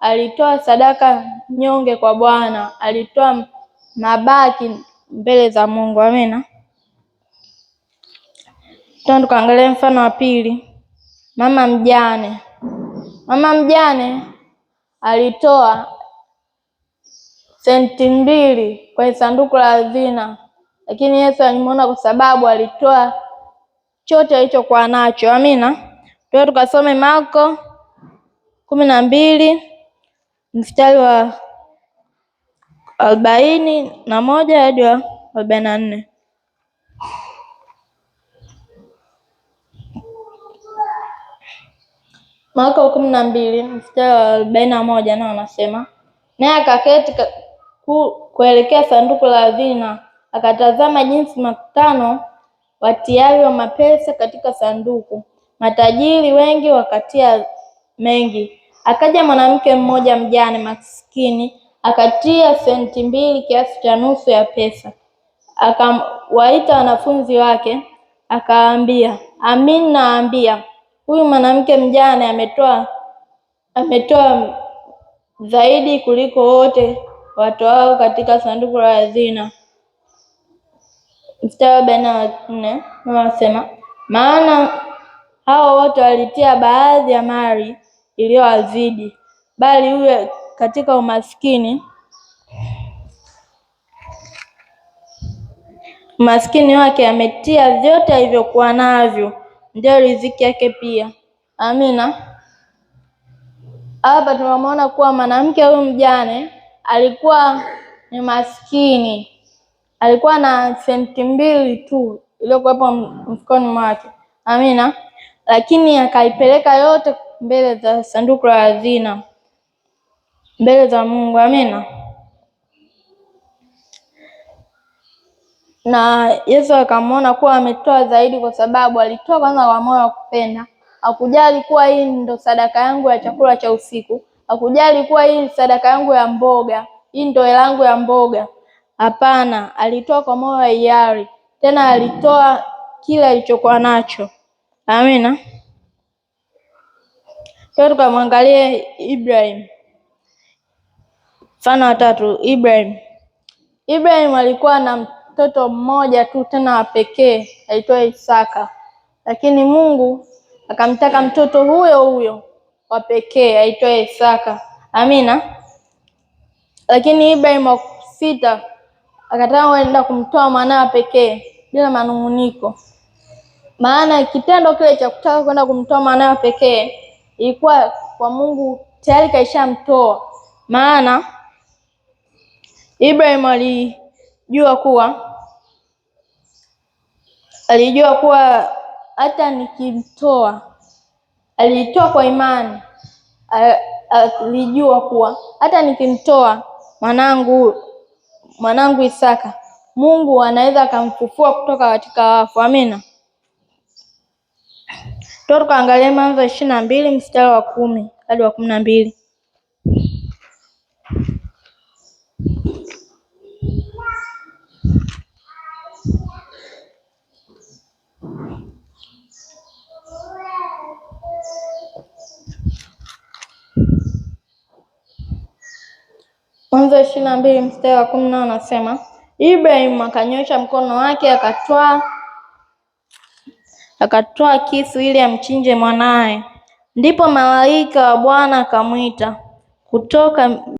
alitoa sadaka nyonge kwa Bwana, alitoa mabaki mbele za Mungu. Amina. Tukaangalia mfano wa pili. Mama mjane. Mama mjane alitoa senti 2 kwenye sanduku la hazina, lakini Yesu alimuona kwa sababu alitoa chote alichokuwa nacho. Amina. Tukasome Marko 12 mstari wa 41 hadi wa 44. Marko 12 mstari wa 41 nao anasema, naye akaketi kuelekea sanduku la hazina, akatazama jinsi makutano watiavyo mapesa katika sanduku. Matajiri wengi wakatia mengi. Akaja mwanamke mmoja mjane maskini, akatia senti 2, kiasi cha nusu ya pesa. Akawaita wanafunzi wake, akawaambia, amin nawaambia, huyu mwanamke mjane ametoa zaidi kuliko wote watoao katika sanduku la hazina. Mstari wa 44 unasema, maana hao wote walitia baadhi ya mali iliyowazidi, bali yule katika umaskini wake ametia vyote alivyokuwa navyo, ndio riziki yake pia. Amina. Hapa tunamwona kuwa mwanamke huyu mjane alikuwa ni maskini, alikuwa na senti 2 tu iliyokuwepo mfukoni mwake. Amina. Lakini akaipeleka yote mbele za sanduku la hazina, mbele za Mungu. Amina. Na Yesu akamwona kuwa ametoa zaidi, kwa sababu alitoa kwanza kwa moyo wa kupenda. Hakujali kuwa hii ndo sadaka yangu ya chakula cha usiku, hakujali kuwa hii ni sadaka yangu ya mboga, hii ndo hela yangu ya mboga. Hapana, alitoa kwa moyo wa hiari, tena alitoa kila alichokuwa nacho. Amina. Tukamwangalie Ibrahim. Mfano wa 3. Ibrahim alikuwa na mtoto mmoja tu, tena wa pekee, aitwaye Isaka. Lakini Mungu akamtaka mtoto huyo wa pekee aitwaye Isaka. Amina. Lakini Ibrahim hakusita, akataka kwenda kumtoa mwanawe pekee bila manung'uniko. Maana kitendo kile cha kutaka kwenda kumtoa mwanawe pekee ilikuwa kwa Mungu tayari kaishamtoa. Maana Ibrahim alijua kuwa hata nikimtoa, alitoa kwa imani, alijua kuwa hata nikimtoa mwanangu Isaka, Mungu anaweza akamfufua kutoka katika wafu. Amina. Tukaangalia Mwanzo 22 mstari wa 10 hadi wa 12. Mwanzo 22 mstari wa 10 anasema, Ibrahim akanyosha mkono wake akatoa kisu ili amchinje mwanaye. Ndipo malaika wa Bwana akamwita kutoka